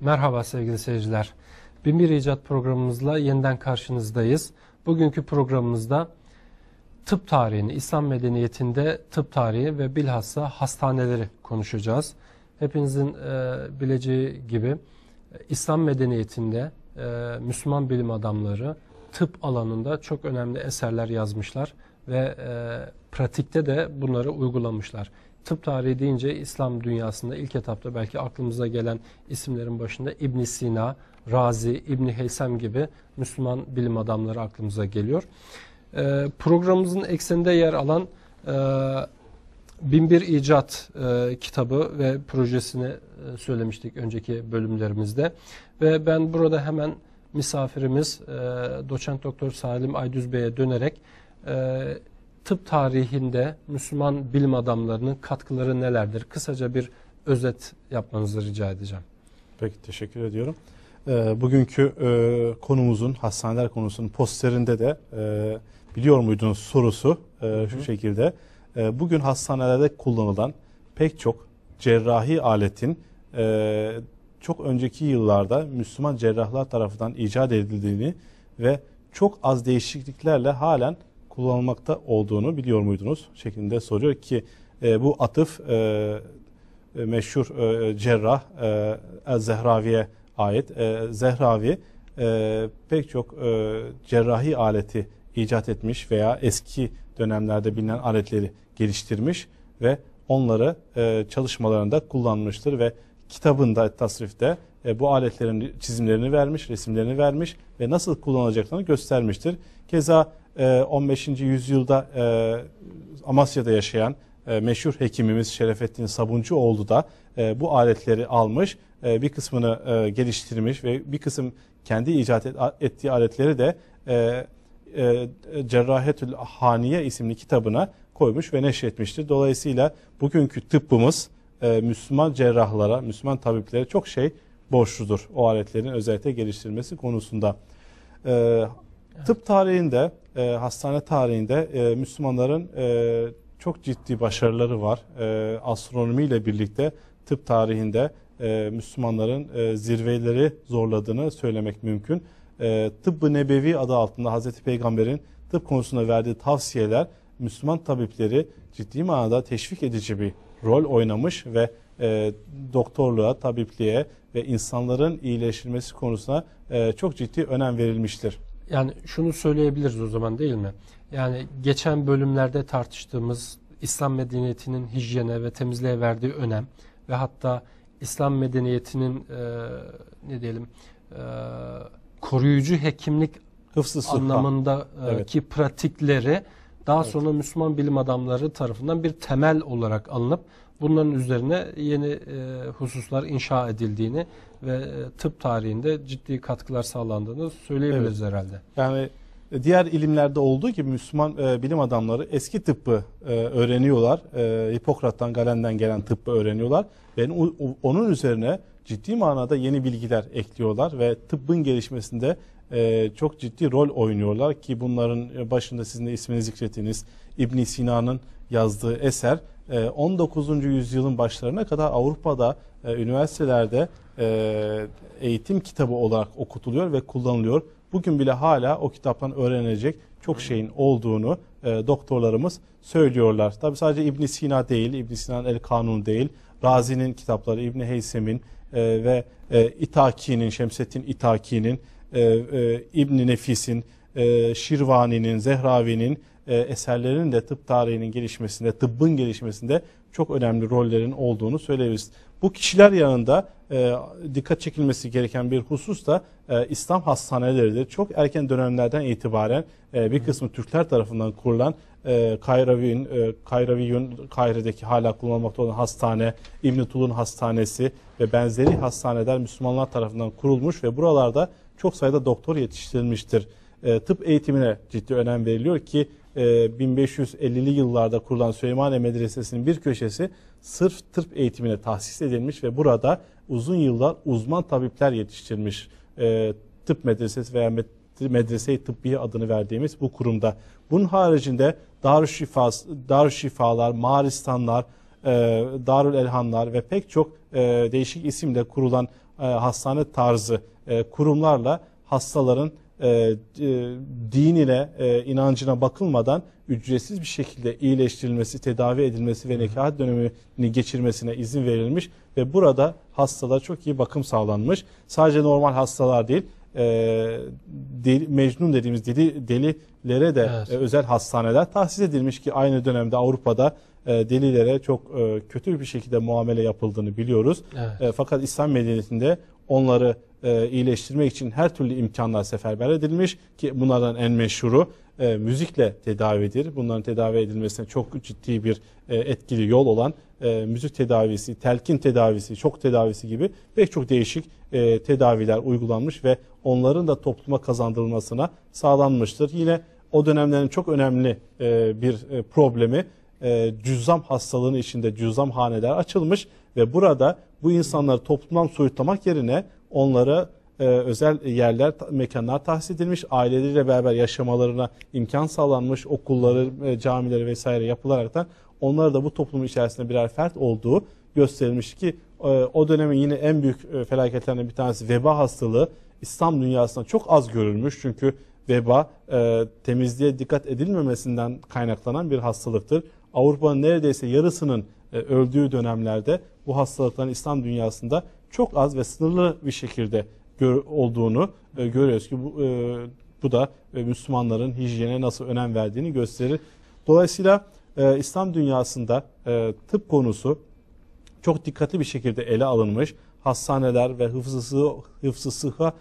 Merhaba sevgili seyirciler. Binbir İcat programımızla yeniden karşınızdayız. Bugünkü programımızda tıp tarihini, İslam medeniyetinde tıp tarihi ve bilhassa hastaneleri konuşacağız. Hepinizin bileceği gibi İslam medeniyetinde Müslüman bilim adamları tıp alanında çok önemli eserler yazmışlar ve pratikte de bunları uygulamışlar. Tıp tarihi deyince İslam dünyasında ilk etapta belki aklımıza gelen isimlerin başında İbn Sina, Razi, İbn Heysem gibi Müslüman bilim adamları aklımıza geliyor. Programımızın ekseninde yer alan Binbir İcat kitabı ve projesini söylemiştik önceki bölümlerimizde. Ve ben burada hemen misafirimiz Doçent Doktor Salim Aydüz Bey'e dönerek tıp tarihinde Müslüman bilim adamlarının katkıları nelerdir? Kısaca bir özet yapmanızı rica edeceğim. Peki, teşekkür ediyorum. Bugünkü konumuzun, hastaneler konusunun posterinde de biliyor muydunuz sorusu şu şekilde. Bugün hastanelerde kullanılan pek çok cerrahi aletin çok önceki yıllarda Müslüman cerrahlar tarafından icat edildiğini ve çok az değişikliklerle halen kullanılmakta olduğunu biliyor muydunuz şeklinde soruyor ki bu atıf meşhur cerrah El-Zehravi'ye ait. Zehravi pek çok cerrahi aleti icat etmiş veya eski dönemlerde bilinen aletleri geliştirmiş ve onları çalışmalarında kullanmıştır ve kitabında tasrifte bu aletlerin çizimlerini vermiş, resimlerini vermiş ve nasıl kullanılacaklarını göstermiştir. Keza 15. yüzyılda Amasya'da yaşayan meşhur hekimimiz Şerefettin Sabuncuoğlu da bu aletleri almış, bir kısmını geliştirmiş ve bir kısım kendi icat ettiği aletleri de Cerrahetül Haniye isimli kitabına koymuş ve neşretmiştir. Dolayısıyla bugünkü tıbbımız Müslüman cerrahlara, Müslüman tabiplere çok şey borçludur. O aletlerin özellikle geliştirilmesi konusunda. Tıp tarihinde, hastane tarihinde Müslümanların çok ciddi başarıları var. Astronomiyle birlikte tıp tarihinde Müslümanların zirveleri zorladığını söylemek mümkün. Tıbb-ı Nebevi adı altında Hazreti Peygamber'in tıp konusunda verdiği tavsiyeler Müslüman tabipleri ciddi manada teşvik edici bir rol oynamış ve doktorluğa, tabipliğe ve insanların iyileştirilmesi konusuna çok ciddi önem verilmiştir. Yani şunu söyleyebiliriz o zaman, değil mi? Yani geçen bölümlerde tartıştığımız İslam medeniyetinin hijyene ve temizliğe verdiği önem ve hatta İslam medeniyetinin koruyucu hekimlik anlamındaki pratikleri daha sonra Müslüman bilim adamları tarafından bir temel olarak alınıp bunların üzerine yeni hususlar inşa edildiğini ve tıp tarihinde ciddi katkılar sağlandığını söyleyebiliriz herhalde. Yani diğer ilimlerde olduğu gibi Müslüman bilim adamları eski tıbbı öğreniyorlar. Hipokrat'tan, Galen'den gelen tıbbı öğreniyorlar ve onun üzerine ciddi manada yeni bilgiler ekliyorlar ve tıbbın gelişmesinde çok ciddi rol oynuyorlar ki bunların başında sizin de ismini zikrettiğiniz İbn Sina'nın yazdığı eser 19. yüzyılın başlarına kadar Avrupa'da üniversitelerde eğitim kitabı olarak okutuluyor ve kullanılıyor. Bugün bile hala o kitaptan öğrenilecek çok şeyin olduğunu doktorlarımız söylüyorlar. Tabi sadece İbn Sina değil, İbn Sina'nın El Kanun değil, Razi'nin kitapları, İbn Heysem'in ve İtaki'nin, Şemseddin İtaki'nin, İbn Nefis'in, Şirvani'nin, Zehravi'nin eserlerinin de tıp tarihinin gelişmesinde, tıbbın gelişmesinde çok önemli rollerin olduğunu söyleyebiliriz. Bu kişiler yanında dikkat çekilmesi gereken bir husus da İslam hastaneleridir. Çok erken dönemlerden itibaren bir kısmı Türkler tarafından kurulan Kayraviyun, Kahire'deki hala kullanılmakta olan hastane, İbn Tulun Hastanesi ve benzeri hastaneler Müslümanlar tarafından kurulmuş ve buralarda çok sayıda doktor yetiştirilmiştir. Tıp eğitimine ciddi önem veriliyor ki 1550'li yıllarda kurulan Süleymaniye Medresesi'nin bir köşesi sırf tıp eğitimine tahsis edilmiş ve burada uzun yıllar uzman tabipler yetiştirmiş. Tıp medresesi veya medrese-i tıbbiye adını verdiğimiz bu kurumda. Bunun haricinde Darüşşifalar, Maristanlar, Darül Elhanlar ve pek çok değişik isimle kurulan hastane tarzı kurumlarla hastaların din ile inancına bakılmadan ücretsiz bir şekilde iyileştirilmesi, tedavi edilmesi ve nekahat dönemini geçirmesine izin verilmiş ve burada hastalara çok iyi bakım sağlanmış. Sadece normal hastalar değil, mecnun dediğimiz delilere de özel hastaneler tahsis edilmiş ki aynı dönemde Avrupa'da delilere çok kötü bir şekilde muamele yapıldığını biliyoruz. Evet. Fakat İslam medeniyetinde onları iyileştirmek için her türlü imkanlar seferber edilmiş ki bunlardan en meşhuru müzikle tedavidir. Bunların tedavi edilmesine çok ciddi bir etkili yol olan müzik tedavisi, telkin tedavisi, şok tedavisi gibi pek çok değişik tedaviler uygulanmış ve onların da topluma kazandırılmasına sağlanmıştır. Yine o dönemlerin çok önemli bir problemi cüzzam hastalığının içinde cüzzamhaneler açılmış ve burada bu insanları toplumdan soyutlamak yerine onlara özel yerler, mekanlar tahsis edilmiş, aileleriyle beraber yaşamalarına imkan sağlanmış, okulları, camileri vesaire yapılaraktan onlara da bu toplumun içerisinde birer fert olduğu gösterilmiş ki o dönemin yine en büyük felaketlerinden bir tanesi veba hastalığı İslam dünyasında çok az görülmüş. Çünkü veba temizliğe dikkat edilmemesinden kaynaklanan bir hastalıktır. Avrupa'nın neredeyse yarısının öldüğü dönemlerde bu hastalıkların İslam dünyasında çok az ve sınırlı bir şekilde olduğunu görüyoruz ki bu da Müslümanların hijyene nasıl önem verdiğini gösterir. Dolayısıyla İslam dünyasında tıp konusu çok dikkatli bir şekilde ele alınmış. Hastaneler ve hıfzı sıhha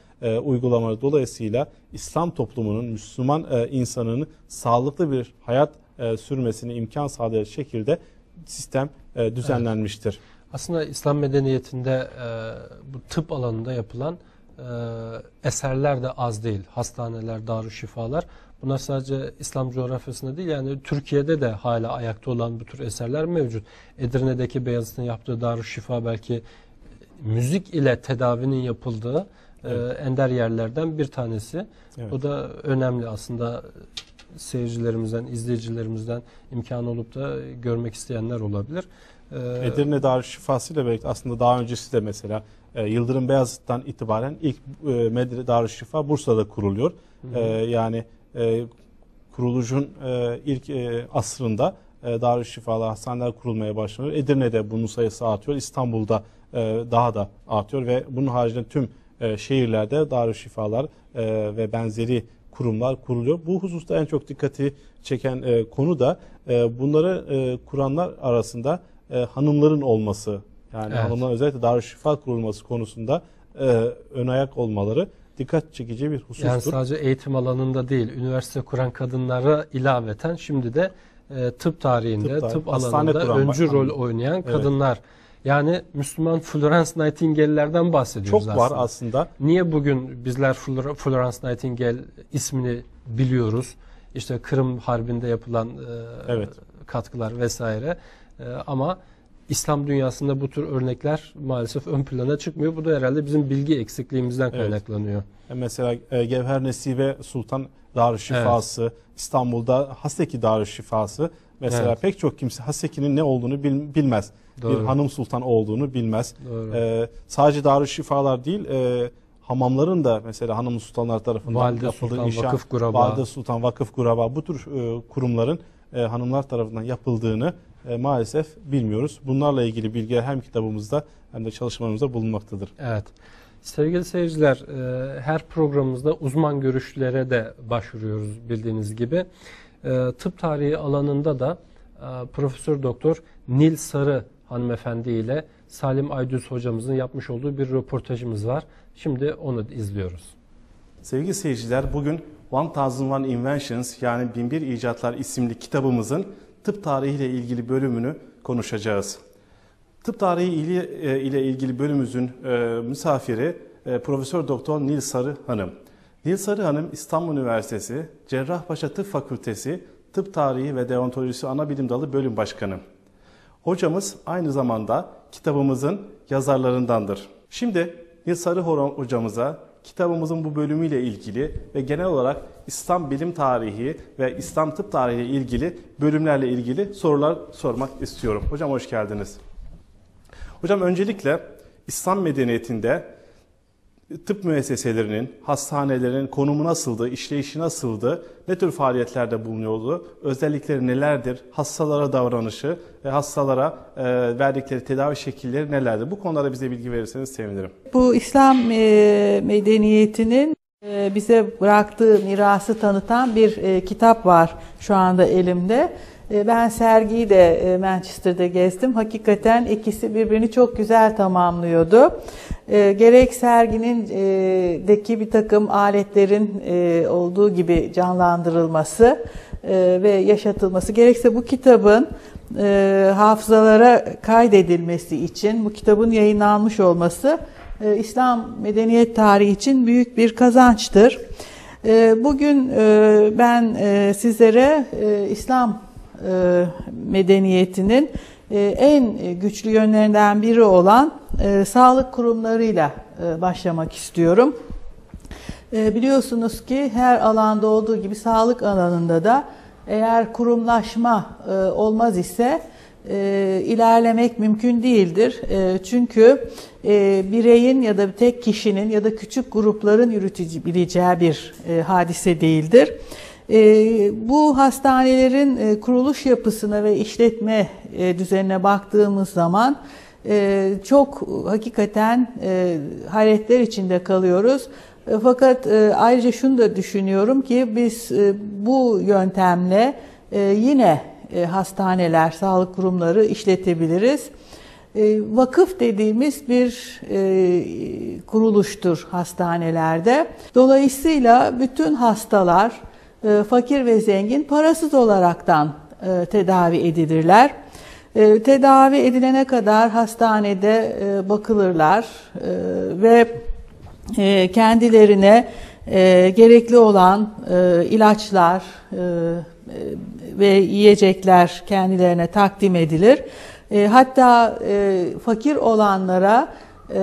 uygulamaları dolayısıyla İslam toplumunun, Müslüman insanının sağlıklı bir hayat sürmesine imkan sağlayacak şekilde sistem düzenlenmiştir. Evet. Aslında İslam medeniyetinde bu tıp alanında yapılan eserler de az değil. Hastaneler, darüşşifalar. Bunlar sadece İslam coğrafyasında değil, yani Türkiye'de de hala ayakta olan bu tür eserler mevcut. Edirne'deki Beyazıt'ın yaptığı darüşşifa belki müzik ile tedavinin yapıldığı ender yerlerden bir tanesi. Evet. O da önemli aslında. Seyircilerimizden, izleyicilerimizden imkanı olup da görmek isteyenler olabilir. Edirne Darüşşifası ile birlikte aslında daha öncesi de mesela Yıldırım Beyazıt'tan itibaren ilk Darüşşifa Bursa'da kuruluyor. Yani kuruluşun ilk asrında Darüşşifalar, hastaneler kurulmaya başlanıyor. Edirne'de bunun sayısı artıyor. İstanbul'da daha da artıyor ve bunun haricinde tüm şehirlerde Darüşşifalar ve benzeri kurumlar kuruluyor. Bu hususta en çok dikkati çeken konu da bunları kuranlar arasında hanımların olması. Yani evet, hanımların özellikle Darüşşifa kurulması konusunda ön ayak olmaları dikkat çekici bir husustur. Yani sadece eğitim alanında değil, üniversite kuran kadınlara ilaveten şimdi de tıp tarihinde, tıp alanında öncü rol oynayan kadınlar. Evet. Yani Müslüman Florence Nightingale'lerden bahsediyoruz aslında. Çok var aslında. Niye bugün bizler Florence Nightingale ismini biliyoruz? İşte Kırım Harbi'nde yapılan evet, katkılar vesaire. Ama İslam dünyasında bu tür örnekler maalesef ön plana çıkmıyor. Bu da herhalde bizim bilgi eksikliğimizden kaynaklanıyor. Evet. Mesela Gevher Nesibe Sultan Darüşşifası, evet, İstanbul'da Haseki Darüşşifası. Mesela evet, pek çok kimse Haseki'nin ne olduğunu bilmez. Doğru. Bir hanım sultan olduğunu bilmez. Sadece Darüşşifalar değil, hamamların da mesela hanım sultanlar tarafından Valide yapıldığı Sultan, inşa, Vakıf Guraba. Valide Sultan, Vakıf Guraba bu tür kurumların hanımlar tarafından yapıldığını maalesef bilmiyoruz. Bunlarla ilgili bilgiler hem kitabımızda hem de çalışmalarımızda bulunmaktadır. Evet. Sevgili seyirciler, her programımızda uzman görüşlere de başvuruyoruz bildiğiniz gibi. Tıp tarihi alanında da Profesör Doktor Nil Sarı hanımefendi ile Salim Aydüz hocamızın yapmış olduğu bir röportajımız var. Şimdi onu izliyoruz. Sevgili seyirciler, bugün 1001 Inventions yani 1001 İcatlar isimli kitabımızın tıp tarihiyle ilgili bölümünü konuşacağız. Tıp tarihi ile ilgili bölümümüzün misafiri Profesör Doktor Nil Sarı Hanım. Nil Sarı Hanım İstanbul Üniversitesi Cerrahpaşa Tıp Fakültesi Tıp Tarihi ve Deontolojisi Anabilim Dalı Bölüm Başkanı. Hocamız aynı zamanda kitabımızın yazarlarındandır. Şimdi Nil Sarı hocamıza kitabımızın bu bölümüyle ilgili ve genel olarak İslam bilim tarihi ve İslam tıp tarihi ile ilgili bölümlerle ilgili sorular sormak istiyorum. Hocam hoş geldiniz. Hocam öncelikle İslam medeniyetinde tıp müesseselerinin, hastanelerin konumu nasıldı, işleyişi nasıldı, ne tür faaliyetlerde bulunuyordu, özellikleri nelerdir, hastalara davranışı ve hastalara verdikleri tedavi şekilleri nelerdir? Bu konulara bize bilgi verirseniz sevinirim. Bu İslam medeniyetinin bize bıraktığı mirası tanıtan bir kitap var şu anda elimde. Ben sergiyi de Manchester'da gezdim. Hakikaten ikisi birbirini çok güzel tamamlıyordu. Gerek serginin deki bir takım aletlerin olduğu gibi canlandırılması ve yaşatılması, gerekse bu kitabın hafızalara kaydedilmesi için bu kitabın yayınlanmış olması İslam medeniyet tarihi için büyük bir kazançtır. Bugün ben sizlere İslam medeniyetinin en güçlü yönlerinden biri olan sağlık kurumlarıyla başlamak istiyorum. Biliyorsunuz ki her alanda olduğu gibi sağlık alanında da eğer kurumlaşma olmaz ise ilerlemek mümkün değildir. Çünkü bireyin ya da tek kişinin ya da küçük grupların yürütebileceği bir hadise değildir. Bu hastanelerin kuruluş yapısına ve işletme düzenine baktığımız zaman çok hakikaten hayretler içinde kalıyoruz. Fakat ayrıca şunu da düşünüyorum ki biz bu yöntemle yine hastaneler, sağlık kurumları işletebiliriz. Vakıf dediğimiz bir kuruluştur hastanelerde. Dolayısıyla bütün hastalar, fakir ve zengin, parasız olaraktan tedavi edilirler. Tedavi edilene kadar hastanede bakılırlar ve kendilerine gerekli olan ilaçlar ve yiyecekler kendilerine takdim edilir. Hatta fakir olanlara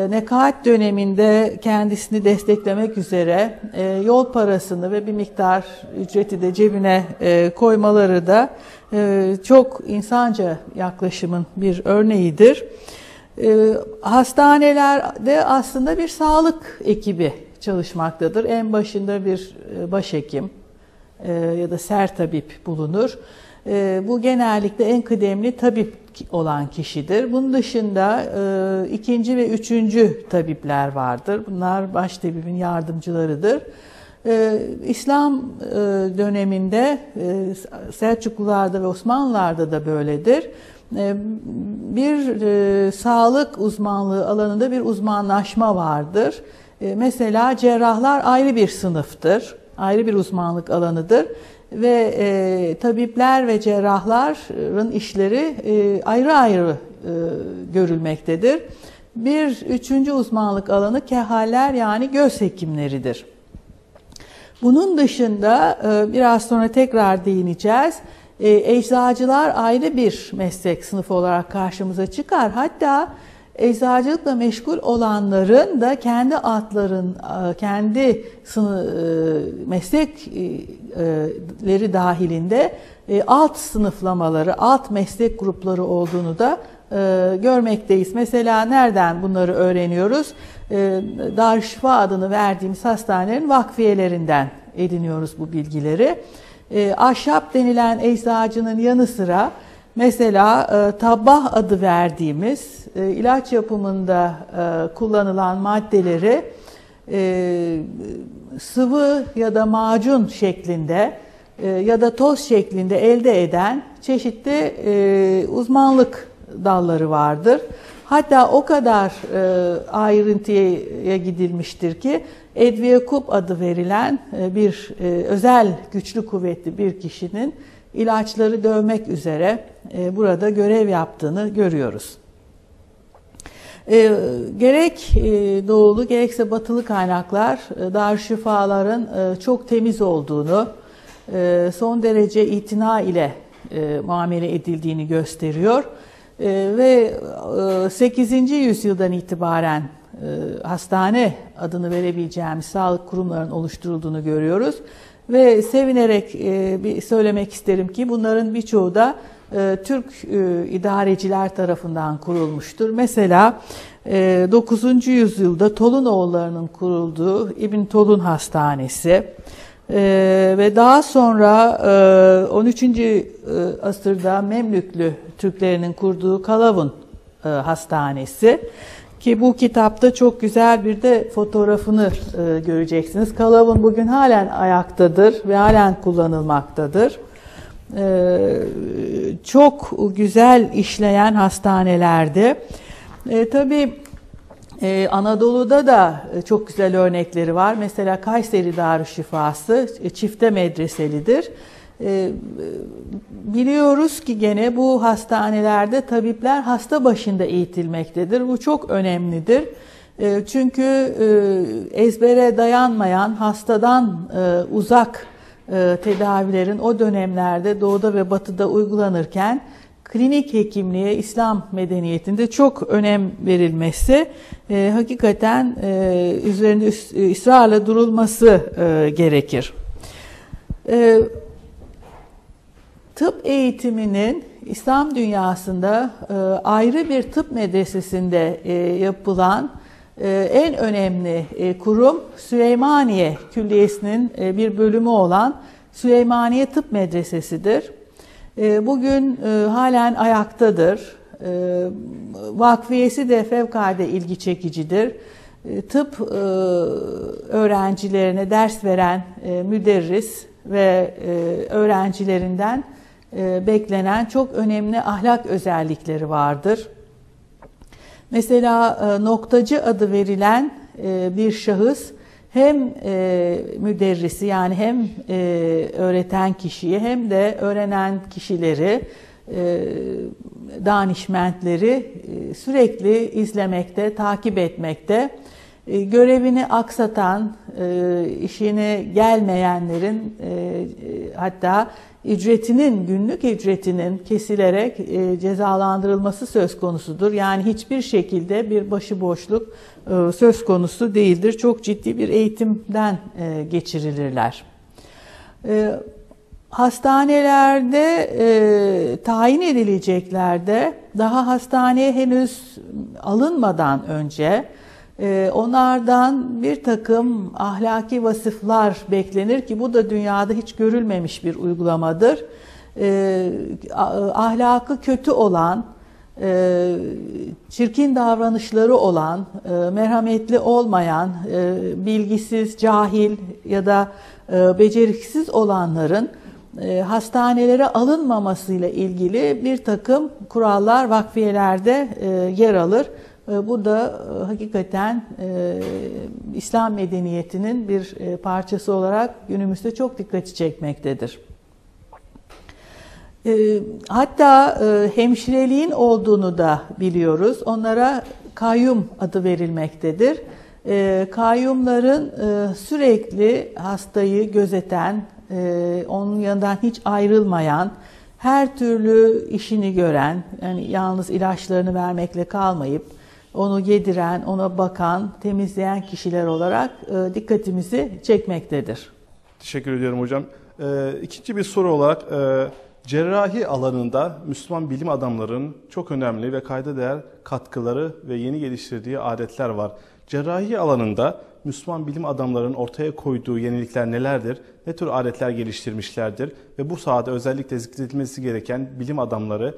nekaat döneminde kendisini desteklemek üzere yol parasını ve bir miktar ücreti de cebine koymaları da çok insanca yaklaşımın bir örneğidir. Hastanelerde aslında bir sağlık ekibi çalışmaktadır. En başında bir başhekim ya da sertabip bulunur. Bu genellikle en kıdemli tabip olan kişidir. Bunun dışında ikinci ve üçüncü tabipler vardır. Bunlar baş tabibin yardımcılarıdır. İslam döneminde Selçuklularda ve Osmanlılarda da böyledir. Bir sağlık uzmanlığı alanında bir uzmanlaşma vardır. Mesela cerrahlar ayrı bir sınıftır, ayrı bir uzmanlık alanıdır. Ve tabipler ve cerrahların işleri ayrı ayrı görülmektedir. Bir üçüncü uzmanlık alanı kehaller yani göz hekimleridir. Bunun dışında biraz sonra tekrar değineceğiz. Eczacılar ayrı bir meslek sınıfı olarak karşımıza çıkar. Hatta eczacılıkla meşgul olanların da kendi kendi meslekleri dahilinde alt sınıflamaları, alt meslek grupları olduğunu da görmekteyiz. Mesela nereden bunları öğreniyoruz? Darüşşifa adını verdiğimiz hastanelerin vakfiyelerinden ediniyoruz bu bilgileri. Ahşap denilen eczacının yanı sıra mesela tabbah adı verdiğimiz ilaç yapımında kullanılan maddeleri sıvı ya da macun şeklinde ya da toz şeklinde elde eden çeşitli uzmanlık dalları vardır. Hatta o kadar ayrıntıya gidilmiştir ki Edviye Kup adı verilen bir özel güçlü kuvvetli bir kişinin ilaçları dövmek üzere burada görev yaptığını görüyoruz. Gerek doğulu gerekse batılı kaynaklar darüşşifaların çok temiz olduğunu, son derece itina ile muamele edildiğini gösteriyor. Ve 8. yüzyıldan itibaren hastane adını verebileceğimiz sağlık kurumlarının oluşturulduğunu görüyoruz. Ve sevinerek söylemek isterim ki bunların birçoğu da Türk idareciler tarafından kurulmuştur. Mesela 9. yüzyılda Tolunoğullarının kurulduğu İbn Tolun Hastanesi ve daha sonra 13. asırda Memlüklü Türklerinin kurduğu Kalavun Hastanesi, ki bu kitapta çok güzel bir de fotoğrafını göreceksiniz. Kalavun bugün halen ayaktadır ve halen kullanılmaktadır. Çok güzel işleyen hastanelerde. Tabii Anadolu'da da çok güzel örnekleri var. Mesela Kayseri Darüşşifası çifte medreselidir. Biliyoruz ki gene bu hastanelerde tabipler hasta başında eğitilmektedir. Bu çok önemlidir. Çünkü ezbere dayanmayan, hastadan uzak tedavilerin o dönemlerde Doğu'da ve Batı'da uygulanırken klinik hekimliğe İslam medeniyetinde çok önem verilmesi, hakikaten üzerinde ısrarla durulması gerekir. Tıp eğitiminin İslam dünyasında ayrı bir tıp medresesinde yapılan en önemli kurum Süleymaniye Külliyesi'nin bir bölümü olan Süleymaniye Tıp Medresesi'dir. Bugün halen ayaktadır. Vakfiyesi de fevkalade ilgi çekicidir. Tıp öğrencilerine ders veren müderris ve öğrencilerinden beklenen çok önemli ahlak özellikleri vardır. Mesela noktacı adı verilen bir şahıs hem müderrisi, yani hem öğreten kişiyi hem de öğrenen kişileri, danişmentleri sürekli izlemekte, takip etmekte. Görevini aksatan, işine gelmeyenlerin hatta günlük ücretinin kesilerek cezalandırılması söz konusudur. Yani hiçbir şekilde bir başıboşluk söz konusu değildir. Çok ciddi bir eğitimden geçirilirler. Hastanelerde tayin edileceklerde daha hastaneye henüz alınmadan önce onlardan bir takım ahlaki vasıflar beklenir ki bu da dünyada hiç görülmemiş bir uygulamadır. Ahlakı kötü olan, çirkin davranışları olan, merhametli olmayan, bilgisiz, cahil ya da beceriksiz olanların hastanelere alınmamasıyla ilgili bir takım kurallar vakfiyelerde yer alır. Bu da hakikaten İslam medeniyetinin bir parçası olarak günümüzde çok dikkati çekmektedir. Hatta hemşireliğin olduğunu da biliyoruz. Onlara kayyum adı verilmektedir. Kayyumların sürekli hastayı gözeten, onun yanından hiç ayrılmayan, her türlü işini gören, yani yalnız ilaçlarını vermekle kalmayıp onu yediren, ona bakan, temizleyen kişiler olarak dikkatimizi çekmektedir. Teşekkür ediyorum hocam. İkinci bir soru olarak cerrahi alanında Müslüman bilim adamlarının çok önemli ve kayda değer katkıları ve yeni geliştirdiği aletler var. Cerrahi alanında Müslüman bilim adamlarının ortaya koyduğu yenilikler nelerdir? Ne tür aletler geliştirmişlerdir? Ve bu sahada özellikle zikredilmesi gereken bilim adamları,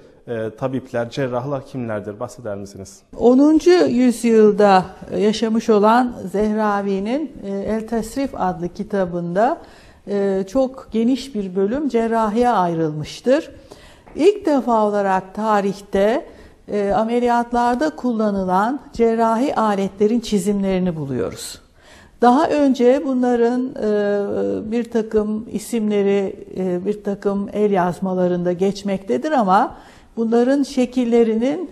tabipler, cerrahlar kimlerdir? Bahseder misiniz? 10. yüzyılda yaşamış olan Zehravi'nin El Tesrif adlı kitabında çok geniş bir bölüm cerrahiye ayrılmıştır. İlk defa olarak tarihte ameliyatlarda kullanılan cerrahi aletlerin çizimlerini buluyoruz. Daha önce bunların bir takım isimleri, bir takım el yazmalarında geçmektedir ama bunların şekillerinin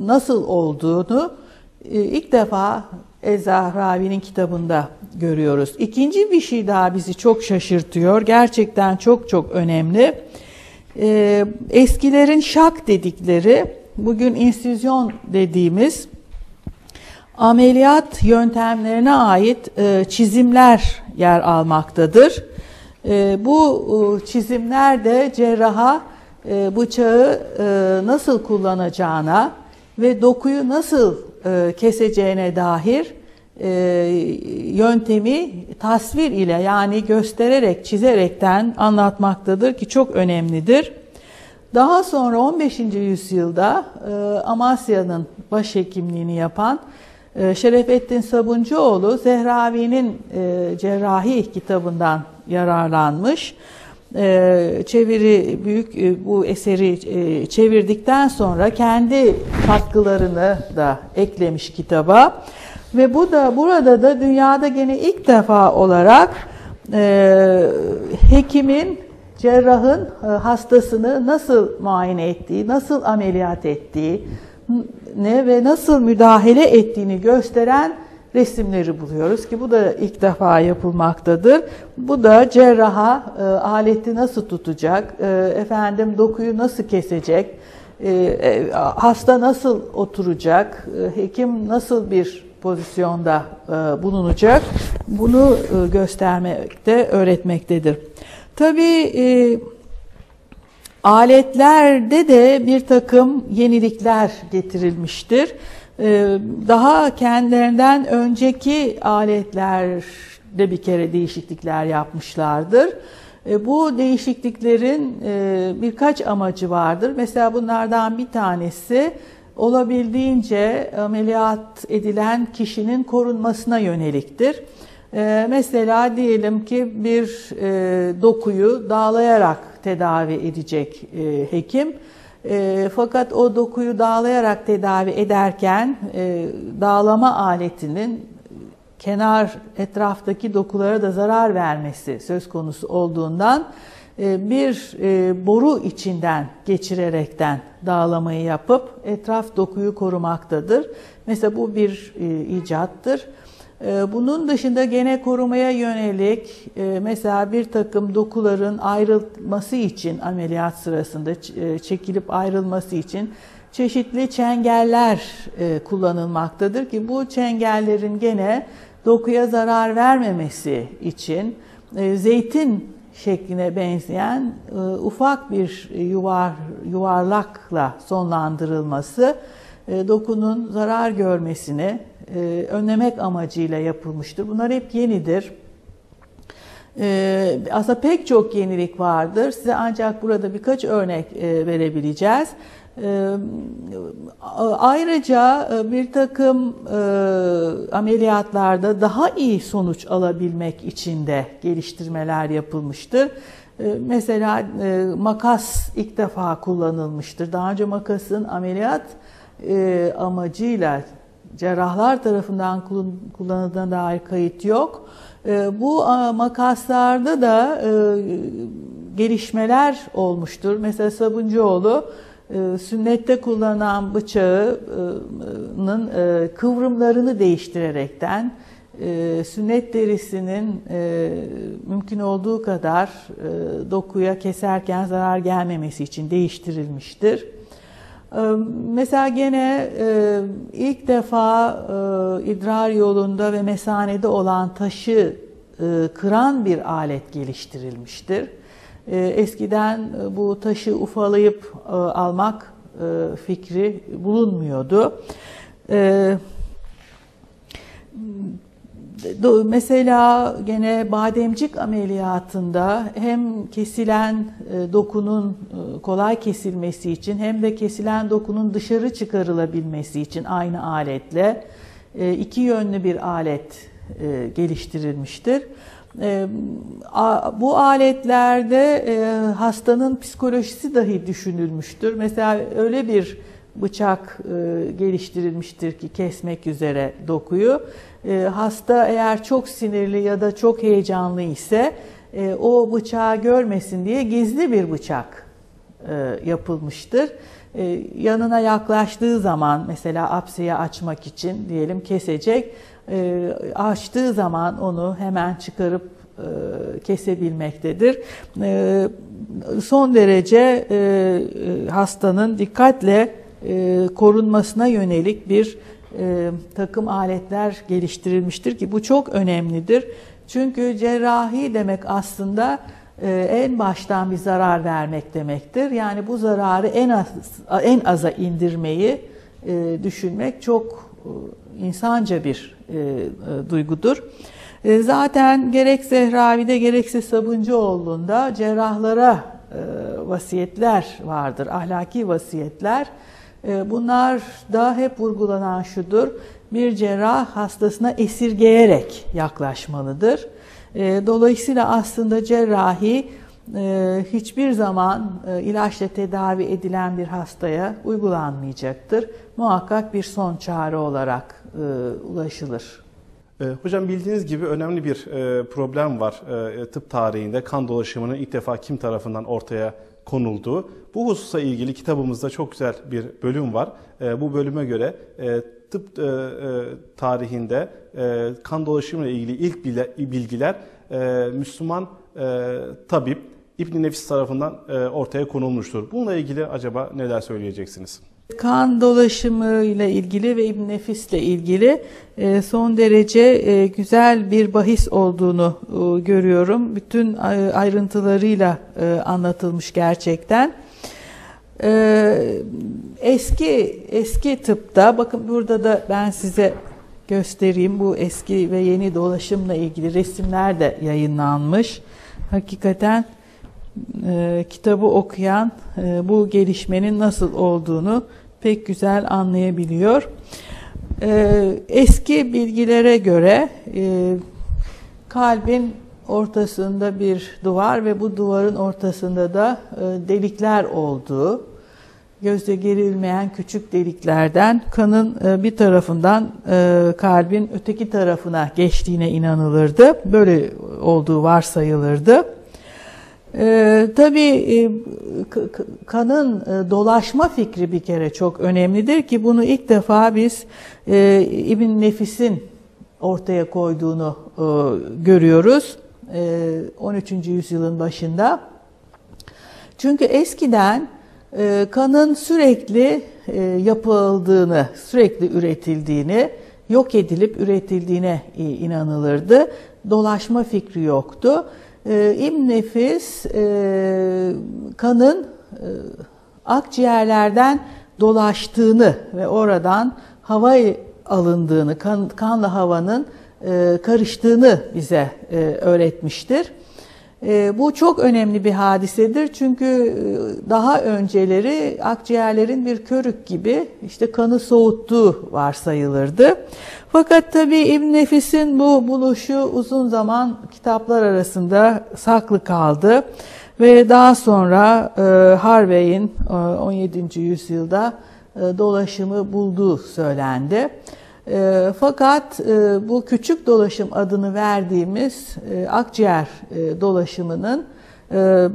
nasıl olduğunu ilk defa Ez-Zahravi'nin kitabında görüyoruz. İkinci bir şey daha bizi çok şaşırtıyor. Gerçekten çok çok önemli. Eskilerin şak dedikleri, bugün insüzyon dediğimiz ameliyat yöntemlerine ait çizimler yer almaktadır. Bu çizimler de cerraha bıçağı nasıl kullanacağına ve dokuyu nasıl keseceğine dair yöntemi tasvir ile, yani göstererek, çizerekten anlatmaktadır ki çok önemlidir. Daha sonra 15. yüzyılda Amasya'nın başhekimliğini yapan Şerefettin Sabuncuoğlu Zehravi'nin Cerrahi kitabından yararlanmış. Bu eseri çevirdikten sonra kendi katkılarını da eklemiş kitaba ve burada da dünyada gene ilk defa olarak hekimin, cerrahın hastasını nasıl muayene ettiği, nasıl ameliyat ettiği ve nasıl müdahale ettiğini gösteren resimleri buluyoruz ki bu da ilk defa yapılmaktadır. Bu da cerraha aleti nasıl tutacak, dokuyu nasıl kesecek, hasta nasıl oturacak, hekim nasıl bir pozisyonda bulunacak, bunu göstermekte, öğretmektedir. Tabii aletlerde de bir takım yenilikler getirilmiştir. Daha kendilerinden önceki aletlerde bir kere değişiklikler yapmışlardır. Bu değişikliklerin birkaç amacı vardır. Mesela bunlardan bir tanesi olabildiğince ameliyat edilen kişinin korunmasına yöneliktir. Mesela diyelim ki bir dokuyu dağlayarak tedavi edecek hekim. Fakat o dokuyu dağlayarak tedavi ederken dağlama aletinin etraftaki dokulara da zarar vermesi söz konusu olduğundan bir boru içinden geçirerekten dağlamayı yapıp etraf dokuyu korumaktadır. Mesela bu bir icattır. Bunun dışında gene korumaya yönelik mesela bir takım dokuların ayrılması için, ameliyat sırasında çekilip ayrılması için çeşitli çengeller kullanılmaktadır ki bu çengellerin gene dokuya zarar vermemesi için zeytin şekline benzeyen ufak bir yuvarlakla sonlandırılması dokunun zarar görmesini önlemek amacıyla yapılmıştır. Bunlar hep yenidir. Aslında pek çok yenilik vardır. Size ancak burada birkaç örnek verebileceğiz. Ayrıca bir takım ameliyatlarda daha iyi sonuç alabilmek için de geliştirmeler yapılmıştır. Mesela makas ilk defa kullanılmıştır. Daha önce makasın ameliyat amacıyla cerrahlar tarafından kullanıldığına dair kayıt yok. Bu makaslarda da gelişmeler olmuştur. Mesela Sabuncuoğlu sünnette kullanılan bıçağının kıvrımlarını değiştirerekten sünnet derisinin mümkün olduğu kadar dokuya keserken zarar gelmemesi için değiştirilmiştir. Mesela gene ilk defa idrar yolunda ve mesanede olan taşı kıran bir alet geliştirilmiştir. Eskiden bu taşı ufalayıp almak fikri bulunmuyordu. Mesela gene bademcik ameliyatında hem kesilen dokunun kolay kesilmesi için hem de kesilen dokunun dışarı çıkarılabilmesi için aynı aletle iki yönlü bir alet geliştirilmiştir. Bu aletlerde hastanın psikolojisi dahi düşünülmüştür. Mesela öyle bir bıçak geliştirilmiştir ki kesmek üzere dokuyu. Hasta eğer çok sinirli ya da çok heyecanlı ise o bıçağı görmesin diye gizli bir bıçak yapılmıştır. Yanına yaklaştığı zaman mesela apseyi açmak için diyelim kesecek, açtığı zaman onu hemen çıkarıp kesebilmektedir. Son derece hastanın dikkatle korunmasına yönelik bir takım aletler geliştirilmiştir ki bu çok önemlidir. Çünkü cerrahi demek aslında en baştan bir zarar vermek demektir. Yani bu zararı en aza indirmeyi düşünmek çok insanca bir duygudur. Zaten gerek Zehravi'de gerekse Sabuncuoğlu'nda cerrahlara vasiyetler vardır, ahlaki vasiyetler. Bunlar da hep vurgulanan şudur: bir cerrah hastasına esirgeyerek yaklaşmalıdır. Dolayısıyla aslında cerrahi hiçbir zaman ilaçla tedavi edilen bir hastaya uygulanmayacaktır. Muhakkak bir son çare olarak ulaşılır. Hocam, bildiğiniz gibi önemli bir problem var tıp tarihinde. Kan dolaşımının ilk defa kim tarafından ortaya konulduğu. Bu hususa ilgili kitabımızda çok güzel bir bölüm var. Bu bölüme göre tıp tarihinde kan dolaşımıyla ilgili ilk bilgiler Müslüman tabip İbn Nefis tarafından ortaya konulmuştur. Bununla ilgili acaba neler söyleyeceksiniz? Kan dolaşımı ile ilgili ve İbn Nefis ile ilgili son derece güzel bir bahis olduğunu görüyorum. Bütün ayrıntılarıyla anlatılmış gerçekten. Eski tıpta, bakın burada da ben size göstereyim, bu eski ve yeni dolaşımla ilgili resimler de yayınlanmış. Hakikaten kitabı okuyan bu gelişmenin nasıl olduğunu pek güzel anlayabiliyor. Eski bilgilere göre kalbin ortasında bir duvar ve bu duvarın ortasında da delikler olduğu, gözle görülmeyen küçük deliklerden kanın bir tarafından kalbin öteki tarafına geçtiğine inanılırdı. Böyle olduğu varsayılırdı. Tabii kanın dolaşma fikri bir kere çok önemlidir ki bunu ilk defa biz İbn Nefis'in ortaya koyduğunu görüyoruz 13. yüzyılın başında. Çünkü eskiden kanın sürekli yapıldığını, sürekli üretildiğini, yok edilip üretildiğine inanılırdı. Dolaşma fikri yoktu. İbn Nefis kanın akciğerlerden dolaştığını ve oradan hava alındığını, kanla havanın karıştığını bize öğretmiştir. Bu çok önemli bir hadisedir çünkü daha önceleri akciğerlerin bir körük gibi işte kanı soğuttuğu varsayılırdı. Fakat tabii İbn Nefis'in bu buluşu uzun zaman kitaplar arasında saklı kaldı ve daha sonra Harvey'in 17. yüzyılda dolaşımı bulduğu söylendi. Fakat bu küçük dolaşım adını verdiğimiz akciğer dolaşımının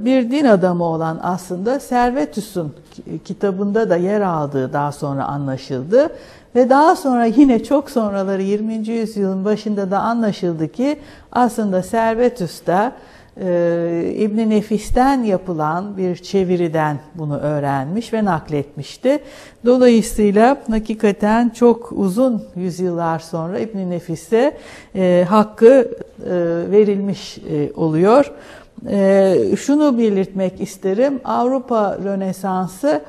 bir din adamı olan aslında Servetus'un kitabında da yer aldığı daha sonra anlaşıldı. Ve daha sonra yine çok sonraları 20. yüzyılın başında da anlaşıldı ki aslında Servetus da İbn Nefis'ten yapılan bir çeviriden bunu öğrenmiş ve nakletmişti. Dolayısıyla hakikaten çok uzun yüzyıllar sonra İbn Nefis'e hakkı verilmiş oluyor. Şunu belirtmek isterim, Avrupa Rönesansı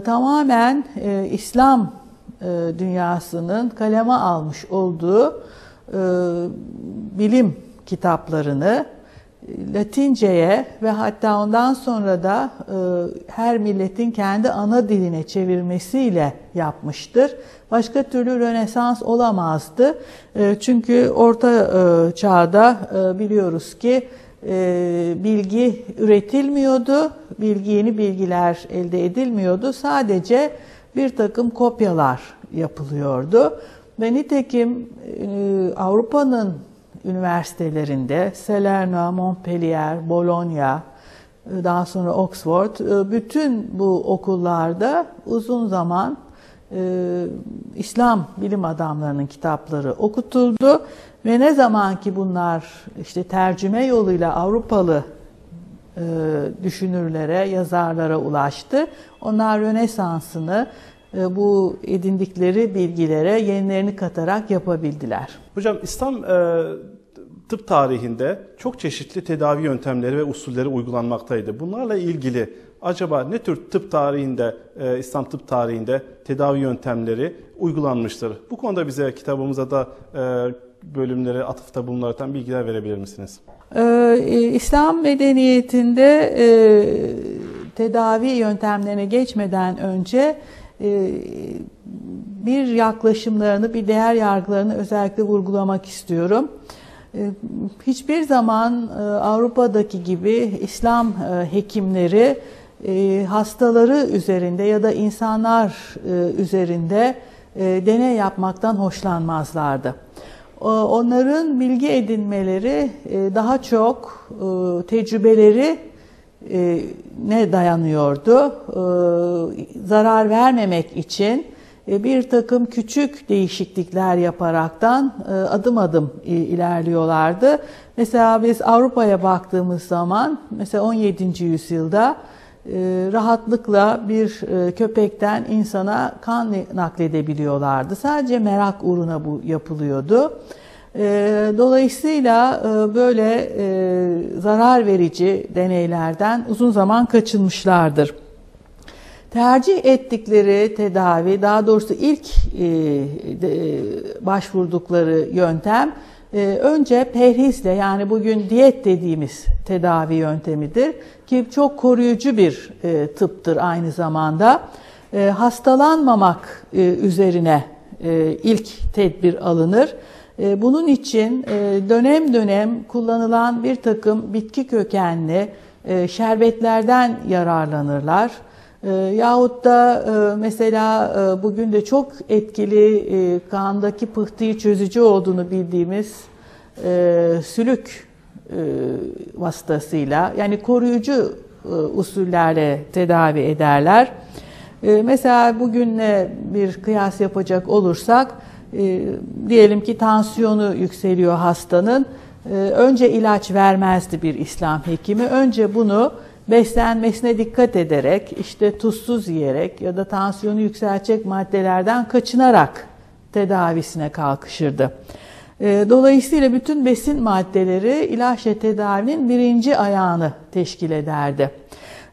tamamen İslam dünyasının kaleme almış olduğu bilim kitaplarını Latince'ye ve hatta ondan sonra da her milletin kendi ana diline çevirmesiyle yapmıştır. Başka türlü Rönesans olamazdı. Çünkü Orta Çağ'da biliyoruz ki bilgi üretilmiyordu, yeni bilgiler elde edilmiyordu. Sadece bir takım kopyalar yapılıyordu. Ve nitekim Avrupa'nın üniversitelerinde Salerno, Montpellier, Bologna, daha sonra Oxford, bütün bu okullarda uzun zaman İslam bilim adamlarının kitapları okutuldu ve ne zaman ki bunlar işte tercüme yoluyla Avrupalı düşünürlere, yazarlara ulaştı, onlar Rönesans'ını bu edindikleri bilgilere yenilerini katarak yapabildiler. Hocam İslam tıp tarihinde çok çeşitli tedavi yöntemleri ve usulleri uygulanmaktaydı. Bunlarla ilgili acaba ne tür tıp tarihinde, İslam tıp tarihinde tedavi yöntemleri uygulanmıştır? Bu konuda bize kitabımıza da bölümlere atıfta bulunarak bilgiler verebilir misiniz? İslam medeniyetinde tedavi yöntemlerine geçmeden önce bir yaklaşımlarını, bir değer yargılarını özellikle vurgulamak istiyorum. Hiçbir zaman Avrupa'daki gibi İslam hekimleri hastaları üzerinde ya da insanlar üzerinde deney yapmaktan hoşlanmazlardı. Onların bilgi edinmeleri daha çok tecrübeleri ne dayanıyordu? Zarar vermemek için bir takım küçük değişiklikler yaparaktan adım adım ilerliyorlardı. Mesela biz Avrupa'ya baktığımız zaman mesela 17. yüzyılda rahatlıkla bir köpekten insana kan nakledebiliyorlardı. Sadece merak uğruna bu yapılıyordu. Dolayısıyla böyle zarar verici deneylerden uzun zaman kaçınmışlardır. Tercih ettikleri tedavi, daha doğrusu ilk başvurdukları yöntem önce perhizle, yani bugün diyet dediğimiz tedavi yöntemidir ki çok koruyucu bir tıptır aynı zamanda. Hastalanmamak üzerine ilk tedbir alınır. Bunun için dönem dönem kullanılan bir takım bitki kökenli şerbetlerden yararlanırlar. Yahut da mesela bugün de çok etkili kandaki pıhtıyı çözücü olduğunu bildiğimiz sülük vasıtasıyla, yani koruyucu usullerle tedavi ederler. Mesela bugünle bir kıyas yapacak olursak, diyelim ki tansiyonu yükseliyor hastanın. Önce ilaç vermezdi bir İslam hekimi. Önce bunu beslenmesine dikkat ederek, işte tuzsuz yiyerek ya da tansiyonu yükseltecek maddelerden kaçınarak tedavisine kalkışırdı. Dolayısıyla bütün besin maddeleri ilaçla tedavinin birinci ayağını teşkil ederdi.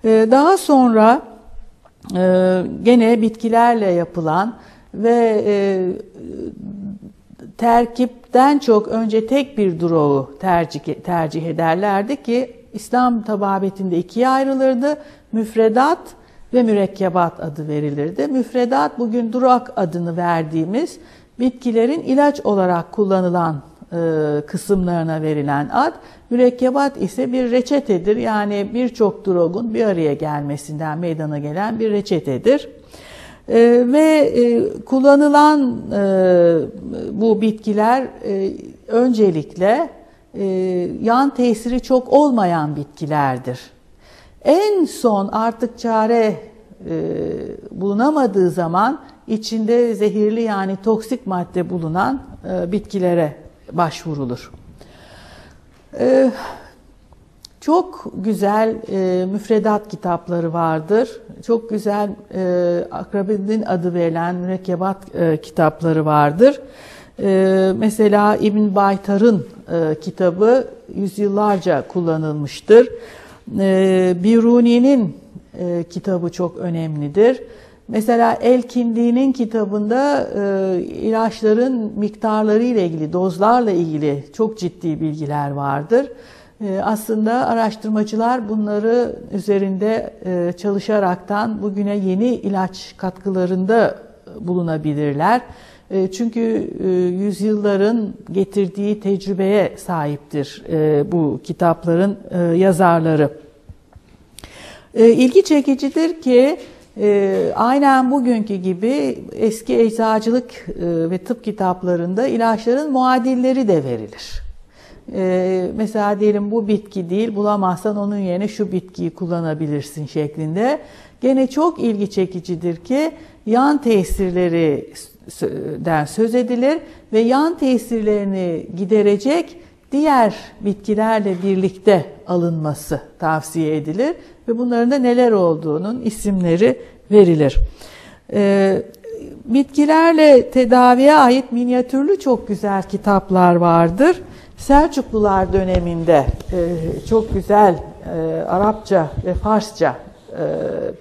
Daha sonra gene bitkilerle yapılan ve terkipten çok önce tek bir duruğu tercih ederlerdi ki İslam tababetinde ikiye ayrılırdı. Müfredat ve mürekkebat adı verilirdi. Müfredat bugün durak adını verdiğimiz bitkilerin ilaç olarak kullanılan kısımlarına verilen ad. Mürekkebat ise bir reçetedir. Yani birçok drogun bir araya gelmesinden meydana gelen bir reçetedir. Ve kullanılan bu bitkiler öncelikle yan tesiri çok olmayan bitkilerdir. En son artık çare bulunamadığı zaman içinde zehirli, yani toksik madde bulunan bitkilere başvurulur. Çok güzel müfredat kitapları vardır. Çok güzel Akrabiddin adı verilen mürekkebat kitapları vardır. Mesela İbn Baytar'ın kitabı yüzyıllarca kullanılmıştır. Biruni'nin kitabı çok önemlidir. Mesela El-Kindi'nin kitabında ilaçların miktarları ile ilgili, dozlarla ilgili çok ciddi bilgiler vardır. Aslında araştırmacılar bunları üzerinde çalışaraktan bugüne yeni ilaç katkılarında bulunabilirler. Çünkü yüzyılların getirdiği tecrübeye sahiptir bu kitapların yazarları. İlgi çekicidir ki aynen bugünkü gibi eski eczacılık ve tıp kitaplarında ilaçların muadilleri de verilir. Mesela diyelim bu bitki değil, bulamazsan onun yerine şu bitkiyi kullanabilirsin şeklinde. Gene çok ilgi çekicidir ki yan tesirlerden söz edilir ve yan tesirlerini giderecek diğer bitkilerle birlikte alınması tavsiye edilir ve bunların da neler olduğunun isimleri verilir. Bitkilerle tedaviye ait minyatürlü çok güzel kitaplar vardır. Selçuklular döneminde çok güzel Arapça ve Farsça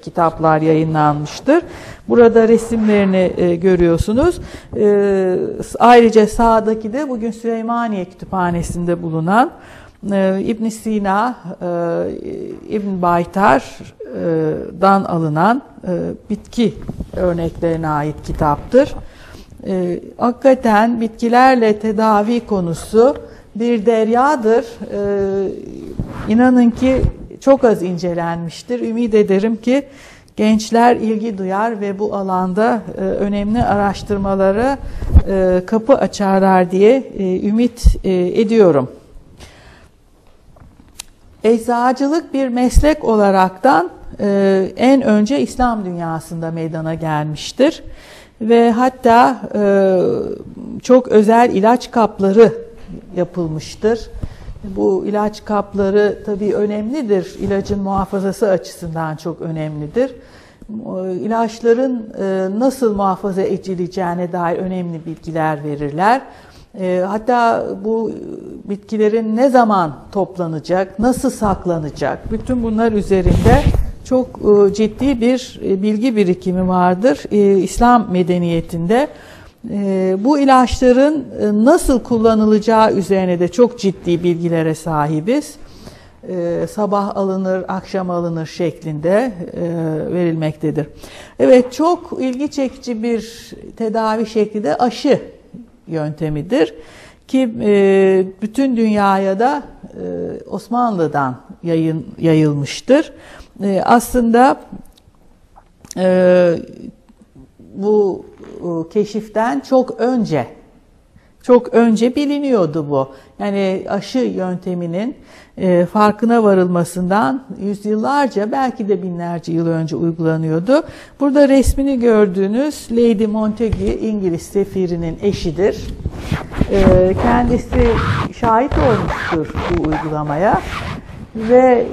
kitaplar yayınlanmıştır. Burada resimlerini görüyorsunuz. Ayrıca sağdaki de bugün Süleymaniye Kütüphanesi'nde bulunan İbn Sina, İbn Baytar'dan alınan bitki örneklerine ait kitaptır. Hakikaten bitkilerle tedavi konusu bir deryadır. İnanın ki çok az incelenmiştir. Ümit ederim ki gençler ilgi duyar ve bu alanda önemli araştırmalara kapı açarlar diye ümit ediyorum. Eczacılık bir meslek olaraktan en önce İslam dünyasında meydana gelmiştir. Ve hatta çok özel ilaç kapları yapılmıştır. Bu ilaç kapları tabii önemlidir. İlacın muhafazası açısından çok önemlidir. İlaçların nasıl muhafaza edileceğine dair önemli bilgiler verirler. Hatta bu bitkilerin ne zaman toplanacak, nasıl saklanacak, bütün bunlar üzerinde çok ciddi bir bilgi birikimi vardır İslam medeniyetinde. Bu ilaçların nasıl kullanılacağı üzerine de çok ciddi bilgilere sahibiz. Sabah alınır, akşam alınır şeklinde verilmektedir. Evet, çok ilgi çekici bir tedavi şekli de aşı yöntemidir ki bütün dünyaya da Osmanlı'dan yayılmıştır. Aslında bu keşiften çok önce biliniyordu bu. Yani aşı yönteminin farkına varılmasından yüzyıllarca, belki de binlerce yıl önce uygulanıyordu. Burada resmini gördüğünüz Lady Montagu, İngiliz sefirinin eşidir. Kendisi şahit olmuştur bu uygulamaya. Ve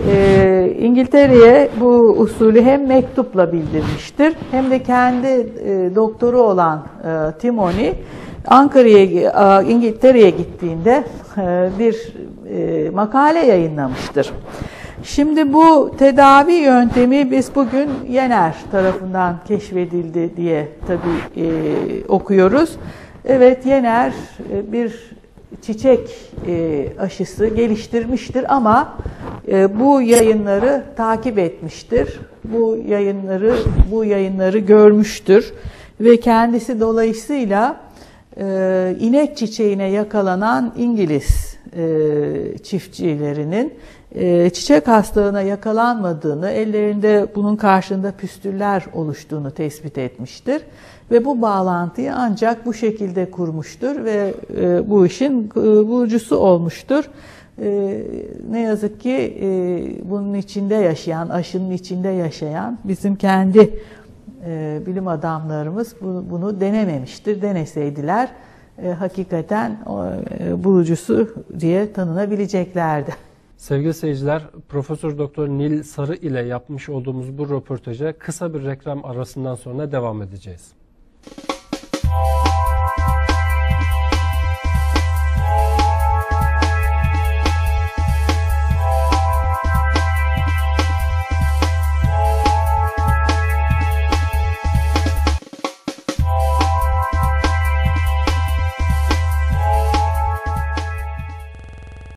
İngiltere'ye bu usulü hem mektupla bildirmiştir hem de kendi doktoru olan Timony İngiltere'ye gittiğinde bir makale yayınlamıştır. Şimdi bu tedavi yöntemi biz bugün Jenner tarafından keşfedildi diye tabii okuyoruz. Evet, Jenner bir çiçek aşısı geliştirmiştir ama bu yayınları takip etmiştir. Bu yayınları görmüştür ve kendisi dolayısıyla inek çiçeğine yakalanan İngiliz çiftçilerinin çiçek hastalığına yakalanmadığını, ellerinde bunun karşılığında püstüller oluştuğunu tespit etmiştir. Ve bu bağlantıyı ancak bu şekilde kurmuştur ve bu işin bulucusu olmuştur. Ne yazık ki bunun içinde yaşayan, aşının içinde yaşayan bizim kendi bilim adamlarımız bunu denememiştir. Deneseydiler hakikaten bulucusu diye tanınabileceklerdi. Sevgili seyirciler, Profesör Doktor Nil Sarı ile yapmış olduğumuz bu röportaja kısa bir reklam arasından sonra devam edeceğiz.